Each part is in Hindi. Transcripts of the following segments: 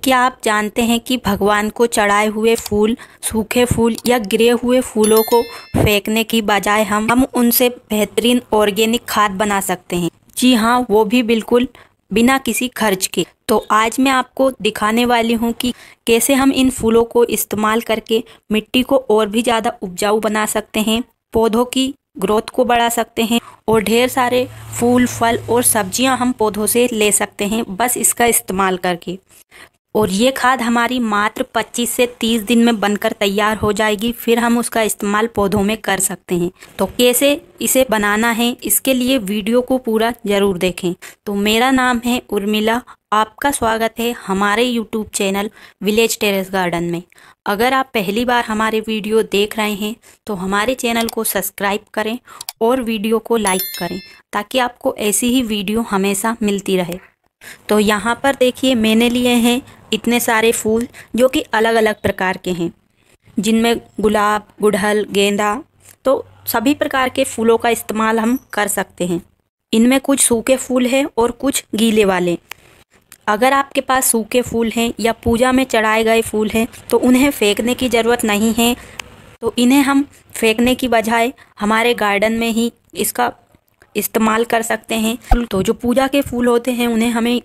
क्या आप जानते हैं कि भगवान को चढ़ाए हुए फूल, सूखे फूल या गिरे हुए फूलों को फेंकने की बजाय हम उनसे बेहतरीन ऑर्गेनिक खाद बना सकते हैं। जी हाँ, वो भी बिल्कुल बिना किसी खर्च के। तो आज मैं आपको दिखाने वाली हूँ कि कैसे हम इन फूलों को इस्तेमाल करके मिट्टी को और भी ज़्यादा उपजाऊ बना सकते हैं, पौधों की ग्रोथ को बढ़ा सकते हैं और ढेर सारे फूल, फल और सब्जियां हम पौधों से ले सकते हैं बस इसका इस्तेमाल करके। और ये खाद हमारी मात्र 25 से 30 दिन में बनकर तैयार हो जाएगी। फिर हम उसका इस्तेमाल पौधों में कर सकते हैं। तो कैसे इसे बनाना है, इसके लिए वीडियो को पूरा ज़रूर देखें। तो मेरा नाम है उर्मिला, आपका स्वागत है हमारे YouTube channel village terrace garden में। अगर आप पहली बार हमारे वीडियो देख रहे हैं तो हमारे चैनल को सब्सक्राइब करें और वीडियो को लाइक करें ताकि आपको ऐसी ही वीडियो हमेशा मिलती रहे। तो यहाँ पर देखिए, मैंने लिए हैं इतने सारे फूल जो कि अलग अलग प्रकार के हैं, जिनमें गुलाब, गुड़हल, गेंदा, तो सभी प्रकार के फूलों का इस्तेमाल हम कर सकते हैं। इनमें कुछ सूखे फूल हैं और कुछ गीले वाले। अगर आपके पास सूखे फूल हैं या पूजा में चढ़ाए गए फूल हैं तो उन्हें फेंकने की ज़रूरत नहीं है। तो इन्हें हम फेंकने की बजाय हमारे गार्डन में ही इसका इस्तेमाल कर सकते हैं। तो जो पूजा के फूल होते हैं उन्हें हमें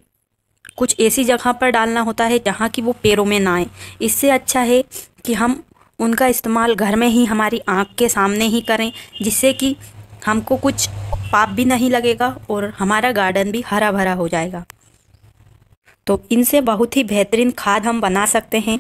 कुछ ऐसी जगह पर डालना होता है जहाँ की वो पैरों में ना आए। इससे अच्छा है कि हम उनका इस्तेमाल घर में ही हमारी आँख के सामने ही करें, जिससे कि हमको कुछ पाप भी नहीं लगेगा और हमारा गार्डन भी हरा भरा हो जाएगा। तो इनसे बहुत ही बेहतरीन खाद हम बना सकते हैं।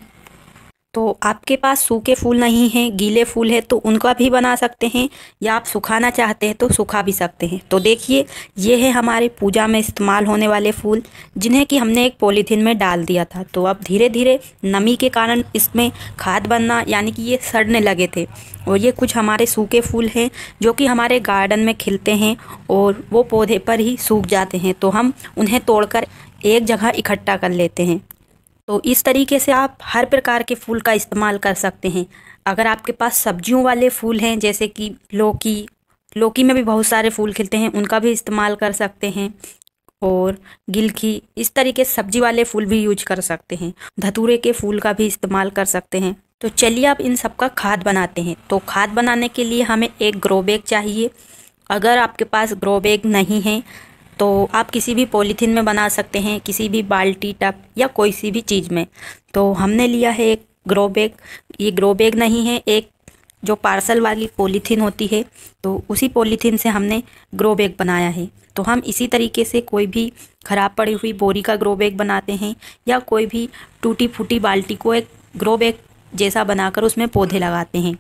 तो आपके पास सूखे फूल नहीं हैं, गीले फूल है तो उनका भी बना सकते हैं, या आप सुखाना चाहते हैं तो सुखा भी सकते हैं। तो देखिए, ये है हमारे पूजा में इस्तेमाल होने वाले फूल, जिन्हें कि हमने एक पॉलीथीन में डाल दिया था। तो अब धीरे धीरे नमी के कारण इसमें खाद बनना, यानी कि ये सड़ने लगे थे। और ये कुछ हमारे सूखे फूल हैं जो कि हमारे गार्डन में खिलते हैं और वो पौधे पर ही सूख जाते हैं। तो हम उन्हें तोड़कर एक जगह इकट्ठा कर लेते हैं। तो इस तरीके से आप हर प्रकार के फूल का इस्तेमाल कर सकते हैं। अगर आपके पास सब्जियों वाले फूल हैं, जैसे कि लौकी में भी बहुत सारे फूल खिलते हैं, उनका भी इस्तेमाल कर सकते हैं। और गिलकी, इस तरीके से सब्जी वाले फूल भी यूज कर सकते हैं। धतूरे के फूल का भी इस्तेमाल कर सकते हैं। तो चलिए अब इन सब का खाद बनाते हैं। तो खाद बनाने के लिए हमें एक ग्रो बैग चाहिए। अगर आपके पास ग्रो बैग नहीं है तो आप किसी भी पॉलीथीन में बना सकते हैं, किसी भी बाल्टी, टब या कोई सी भी चीज़ में। तो हमने लिया है एक ग्रो बैग। ये ग्रो बैग नहीं है, एक जो पार्सल वाली पॉलीथीन होती है, तो उसी पॉलीथीन से हमने ग्रो बैग बनाया है। तो हम इसी तरीके से कोई भी ख़राब पड़ी हुई बोरी का ग्रो बैग बनाते हैं, या कोई भी टूटी फूटी बाल्टी को एक ग्रो बैग जैसा बनाकर उसमें पौधे लगाते हैं।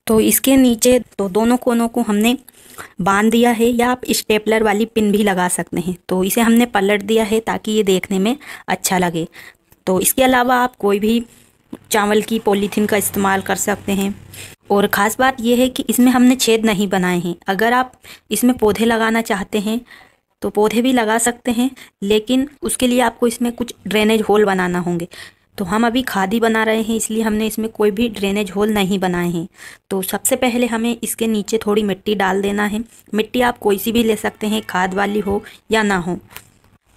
तो इसके नीचे तो दोनों कोनों को हमने बांध दिया है, या आप स्टेपलर वाली पिन भी लगा सकते हैं। तो इसे हमने पलट दिया है ताकि ये देखने में अच्छा लगे। तो इसके अलावा आप कोई भी चावल की पॉलीथीन का इस्तेमाल कर सकते हैं। और ख़ास बात यह है कि इसमें हमने छेद नहीं बनाए हैं। अगर आप इसमें पौधे लगाना चाहते हैं तो पौधे भी लगा सकते हैं, लेकिन उसके लिए आपको इसमें कुछ ड्रेनेज होल बनाना होंगे। तो हम अभी खाद ही बना रहे हैं, इसलिए हमने इसमें कोई भी ड्रेनेज होल नहीं बनाए हैं। तो सबसे पहले हमें इसके नीचे थोड़ी मिट्टी डाल देना है। मिट्टी आप कोई सी भी ले सकते हैं, खाद वाली हो या ना हो।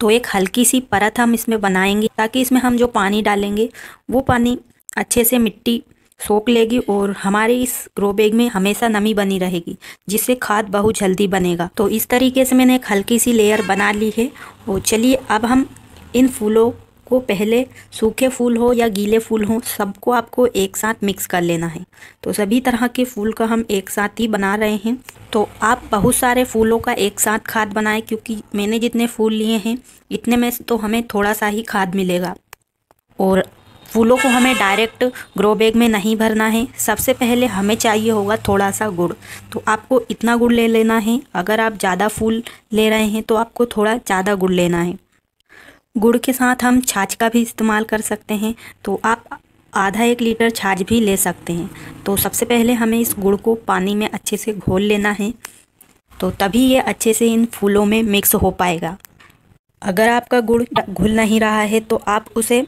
तो एक हल्की सी परत हम इसमें बनाएंगे ताकि इसमें हम जो पानी डालेंगे वो पानी अच्छे से मिट्टी सोख लेगी और हमारे इस ग्रो बैग में हमेशा नमी बनी रहेगी, जिससे खाद बहुत जल्दी बनेगा। तो इस तरीके से मैंने एक हल्की सी लेयर बना ली है। और चलिए अब हम इन फूलों को, पहले सूखे फूल हो या गीले फूल हो, सबको आपको एक साथ मिक्स कर लेना है। तो सभी तरह के फूल का हम एक साथ ही बना रहे हैं। तो आप बहुत सारे फूलों का एक साथ खाद बनाएं, क्योंकि मैंने जितने फूल लिए हैं इतने में तो हमें थोड़ा सा ही खाद मिलेगा। और फूलों को हमें डायरेक्ट ग्रो बैग में नहीं भरना है। सबसे पहले हमें चाहिए होगा थोड़ा सा गुड़। तो आपको इतना गुड़ ले लेना है। अगर आप ज़्यादा फूल ले रहे हैं तो आपको थोड़ा ज़्यादा गुड़ लेना है। गुड़ के साथ हम छाछ का भी इस्तेमाल कर सकते हैं। तो आप आधा 1 लीटर छाछ भी ले सकते हैं। तो सबसे पहले हमें इस गुड़ को पानी में अच्छे से घोल लेना है, तो तभी ये अच्छे से इन फूलों में मिक्स हो पाएगा। अगर आपका गुड़ घुल नहीं रहा है तो आप उसे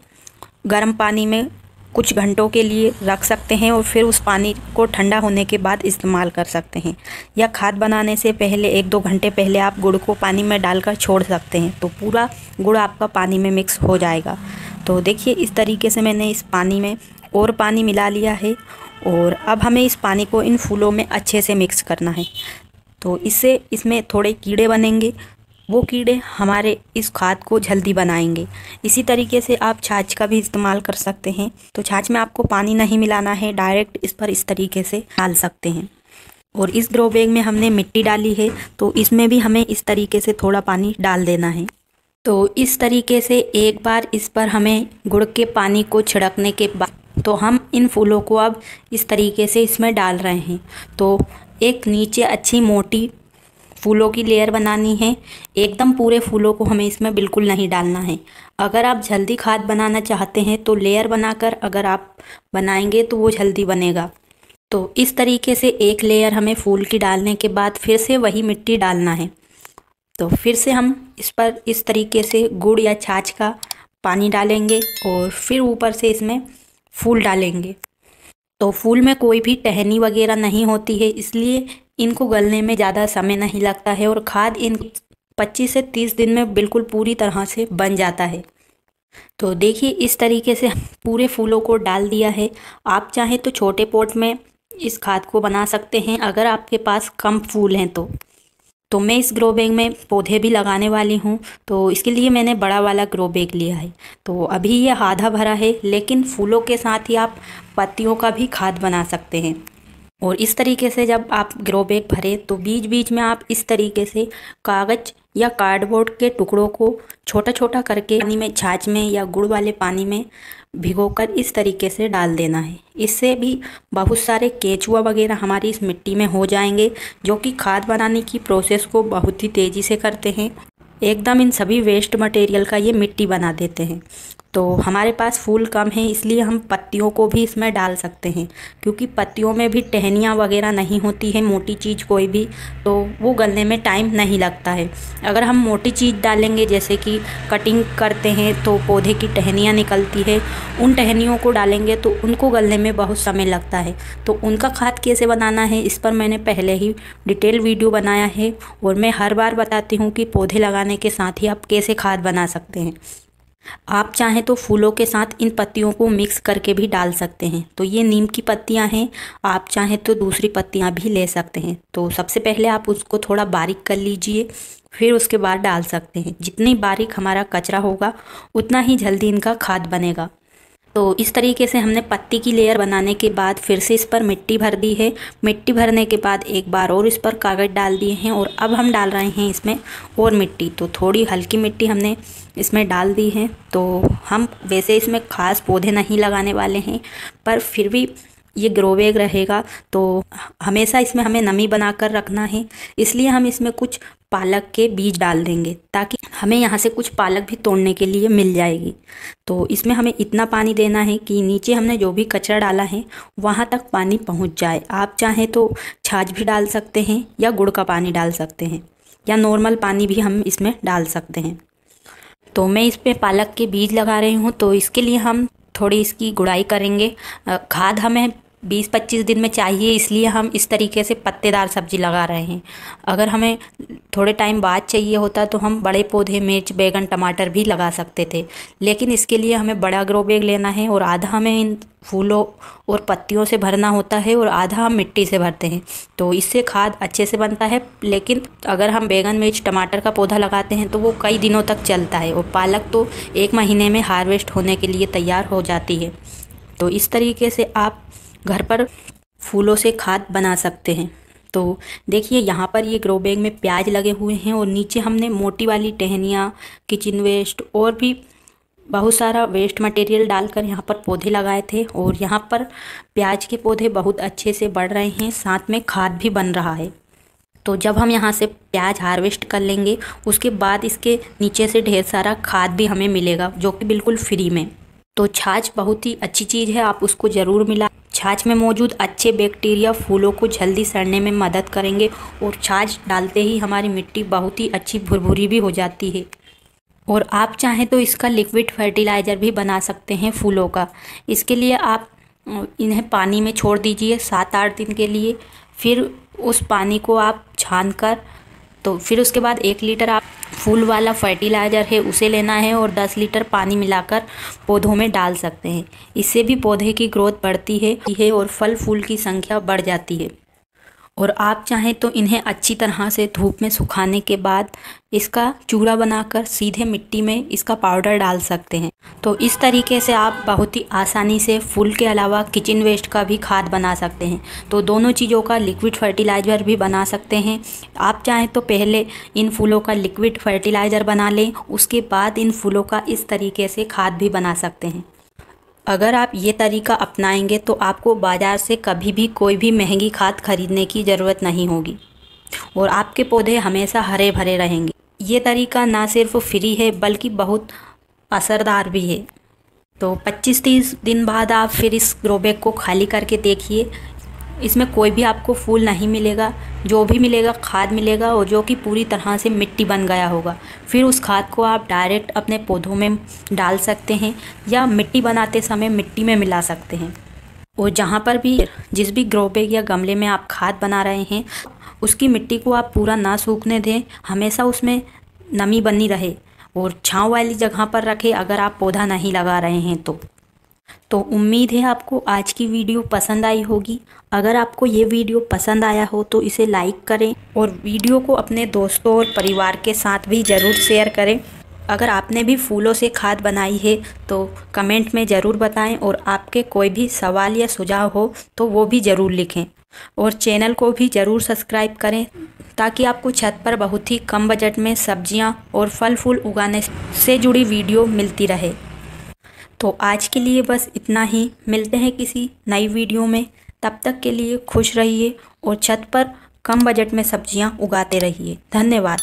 गर्म पानी में कुछ घंटों के लिए रख सकते हैं और फिर उस पानी को ठंडा होने के बाद इस्तेमाल कर सकते हैं। या खाद बनाने से पहले 1-2 घंटे पहले आप गुड़ को पानी में डालकर छोड़ सकते हैं, तो पूरा गुड़ आपका पानी में मिक्स हो जाएगा। तो देखिए इस तरीके से मैंने इस पानी में और पानी मिला लिया है और अब हमें इस पानी को इन फूलों में अच्छे से मिक्स करना है। तो इससे इसमें थोड़े कीड़े बनेंगे, वो कीड़े हमारे इस खाद को जल्दी बनाएंगे। इसी तरीके से आप छाछ का भी इस्तेमाल कर सकते हैं। तो छाछ में आपको पानी नहीं मिलाना है, डायरेक्ट इस पर इस तरीके से डाल सकते हैं। और इस ग्रो बैग में हमने मिट्टी डाली है, तो इसमें भी हमें इस तरीके से थोड़ा पानी डाल देना है। तो इस तरीके से एक बार इस पर हमें गुड़ के पानी को छिड़कने के बाद तो हम इन फूलों को अब इस तरीके से इसमें डाल रहे हैं। तो एक नीचे अच्छी मोटी फूलों की लेयर बनानी है। एकदम पूरे फूलों को हमें इसमें बिल्कुल नहीं डालना है। अगर आप जल्दी खाद बनाना चाहते हैं तो लेयर बनाकर अगर आप बनाएंगे तो वो जल्दी बनेगा। तो इस तरीके से एक लेयर हमें फूल की डालने के बाद फिर से वही मिट्टी डालना है। तो फिर से हम इस पर इस तरीके से गुड़ या छाछ का पानी डालेंगे और फिर ऊपर से इसमें फूल डालेंगे। तो फूल में कोई भी टहनी वगैरह नहीं होती है, इसलिए इनको गलने में ज़्यादा समय नहीं लगता है और खाद इन 25 से 30 दिन में बिल्कुल पूरी तरह से बन जाता है। तो देखिए इस तरीके से पूरे फूलों को डाल दिया है। आप चाहें तो छोटे पॉट में इस खाद को बना सकते हैं अगर आपके पास कम फूल हैं तो मैं इस ग्रो बैग में पौधे भी लगाने वाली हूँ, तो इसके लिए मैंने बड़ा वाला ग्रो बैग लिया है। तो अभी ये आधा भरा है, लेकिन फूलों के साथ ही आप पत्तियों का भी खाद बना सकते हैं। और इस तरीके से जब आप ग्रो बैग भरें तो बीच बीच में आप इस तरीके से कागज़ या कार्डबोर्ड के टुकड़ों को छोटा छोटा करके पानी में, छाछ में या गुड़ वाले पानी में भिगोकर इस तरीके से डाल देना है। इससे भी बहुत सारे केंचुआ वगैरह हमारी इस मिट्टी में हो जाएंगे, जो कि खाद बनाने की प्रोसेस को बहुत ही तेज़ी से करते हैं। एकदम इन सभी वेस्ट मटेरियल का ये मिट्टी बना देते हैं। तो हमारे पास फूल कम है, इसलिए हम पत्तियों को भी इसमें डाल सकते हैं, क्योंकि पत्तियों में भी टहनियाँ वगैरह नहीं होती है, मोटी चीज़ कोई भी, तो वो गलने में टाइम नहीं लगता है। अगर हम मोटी चीज़ डालेंगे, जैसे कि कटिंग करते हैं तो पौधे की टहनियाँ निकलती है, उन टहनियों को डालेंगे तो उनको गलने में बहुत समय लगता है। तो उनका खाद कैसे बनाना है इस पर मैंने पहले ही डिटेल वीडियो बनाया है और मैं हर बार बताती हूँ कि पौधे लगाने के साथ ही आप कैसे खाद बना सकते हैं। आप चाहें तो फूलों के साथ इन पत्तियों को मिक्स करके भी डाल सकते हैं। तो ये नीम की पत्तियां हैं, आप चाहें तो दूसरी पत्तियां भी ले सकते हैं। तो सबसे पहले आप उसको थोड़ा बारीक कर लीजिए, फिर उसके बाद डाल सकते हैं। जितनी बारीक हमारा कचरा होगा उतना ही जल्दी इनका खाद बनेगा। तो इस तरीके से हमने पत्ती की लेयर बनाने के बाद फिर से इस पर मिट्टी भर दी है। मिट्टी भरने के बाद एक बार और इस पर कागज़ डाल दिए हैं और अब हम डाल रहे हैं इसमें और मिट्टी। तो थोड़ी हल्की मिट्टी हमने इसमें डाल दी है। तो हम वैसे इसमें खास पौधे नहीं लगाने वाले हैं, पर फिर भी ये ग्रो बैग रहेगा तो हमेशा इसमें हमें नमी बनाकर रखना है, इसलिए हम इसमें कुछ पालक के बीज डाल देंगे ताकि हमें यहाँ से कुछ पालक भी तोड़ने के लिए मिल जाएगी। तो इसमें हमें इतना पानी देना है कि नीचे हमने जो भी कचरा डाला है वहाँ तक पानी पहुँच जाए। आप चाहें तो छाछ भी डाल सकते हैं या गुड़ का पानी डाल सकते हैं या नॉर्मल पानी भी हम इसमें डाल सकते हैं। तो मैं इस पर पालक के बीज लगा रही हूँ, तो इसके लिए हम थोड़ी इसकी गुड़ाई करेंगे। खाद हमें 20-25 दिन में चाहिए, इसलिए हम इस तरीके से पत्तेदार सब्जी लगा रहे हैं। अगर हमें थोड़े टाइम बाद चाहिए होता तो हम बड़े पौधे मिर्च, बैगन, टमाटर भी लगा सकते थे, लेकिन इसके लिए हमें बड़ा ग्रो बैग लेना है और आधा हमें इन फूलों और पत्तियों से भरना होता है और आधा हम मिट्टी से भरते हैं। तो इससे खाद अच्छे से बनता है, लेकिन अगर हम बैगन, मिर्च, टमाटर का पौधा लगाते हैं तो वो कई दिनों तक चलता है और पालक तो 1 महीने में हार्वेस्ट होने के लिए तैयार हो जाती है। तो इस तरीके से आप घर पर फूलों से खाद बना सकते हैं। तो देखिए यहाँ पर ये ग्रो बैग में प्याज लगे हुए हैं और नीचे हमने मोटी वाली टहनियाँ, किचन वेस्ट और भी बहुत सारा वेस्ट मटेरियल डालकर यहाँ पर पौधे लगाए थे और यहाँ पर प्याज के पौधे बहुत अच्छे से बढ़ रहे हैं, साथ में खाद भी बन रहा है। तो जब हम यहाँ से प्याज हार्वेस्ट कर लेंगे उसके बाद इसके नीचे से ढेर सारा खाद भी हमें मिलेगा, जो कि बिल्कुल फ्री में। तो छाछ बहुत ही अच्छी चीज़ है, आप उसको ज़रूर मिला। छाछ में मौजूद अच्छे बैक्टीरिया फूलों को जल्दी सड़ने में मदद करेंगे और छाछ डालते ही हमारी मिट्टी बहुत ही अच्छी भुरभुरी भी हो जाती है। और आप चाहें तो इसका लिक्विड फर्टिलाइज़र भी बना सकते हैं फूलों का। इसके लिए आप इन्हें पानी में छोड़ दीजिए 7-8 दिन के लिए, फिर उस पानी को आप छान कर तो फिर उसके बाद 1 लीटर आप फूल वाला फर्टिलाइज़र है उसे लेना है और 10 लीटर पानी मिलाकर पौधों में डाल सकते हैं। इससे भी पौधे की ग्रोथ बढ़ती है और फल फूल की संख्या बढ़ जाती है। और आप चाहें तो इन्हें अच्छी तरह से धूप में सुखाने के बाद इसका चूरा बनाकर सीधे मिट्टी में इसका पाउडर डाल सकते हैं। तो इस तरीके से आप बहुत ही आसानी से फूल के अलावा किचन वेस्ट का भी खाद बना सकते हैं। तो दोनों चीज़ों का लिक्विड फर्टिलाइज़र भी बना सकते हैं। आप चाहें तो पहले इन फूलों का लिक्विड फर्टिलाइज़र बना लें, उसके बाद इन फूलों का इस तरीके से खाद भी बना सकते हैं। अगर आप ये तरीका अपनाएंगे तो आपको बाज़ार से कभी भी कोई भी महंगी खाद खरीदने की ज़रूरत नहीं होगी और आपके पौधे हमेशा हरे भरे रहेंगे। ये तरीका ना सिर्फ फ्री है बल्कि बहुत असरदार भी है। तो 25-30 दिन बाद आप फिर इस ग्रो बैग को खाली करके देखिए, इसमें कोई भी आपको फूल नहीं मिलेगा। जो भी मिलेगा खाद मिलेगा और जो कि पूरी तरह से मिट्टी बन गया होगा। फिर उस खाद को आप डायरेक्ट अपने पौधों में डाल सकते हैं या मिट्टी बनाते समय मिट्टी में मिला सकते हैं। और जहाँ पर भी जिस भी ग्रो बैग या गमले में आप खाद बना रहे हैं उसकी मिट्टी को आप पूरा ना सूखने दें, हमेशा उसमें नमी बनी रहे और छाँव वाली जगह पर रखें अगर आप पौधा नहीं लगा रहे हैं तो उम्मीद है आपको आज की वीडियो पसंद आई होगी। अगर आपको ये वीडियो पसंद आया हो तो इसे लाइक करें और वीडियो को अपने दोस्तों और परिवार के साथ भी ज़रूर शेयर करें। अगर आपने भी फूलों से खाद बनाई है तो कमेंट में ज़रूर बताएं और आपके कोई भी सवाल या सुझाव हो तो वो भी ज़रूर लिखें और चैनल को भी ज़रूर सब्सक्राइब करें ताकि आपको छत पर बहुत ही कम बजट में सब्जियां और फल फूल उगाने से जुड़ी वीडियो मिलती रहे। तो आज के लिए बस इतना ही, मिलते हैं किसी नई वीडियो में। तब तक के लिए खुश रहिए और छत पर कम बजट में सब्जियां उगाते रहिए। धन्यवाद।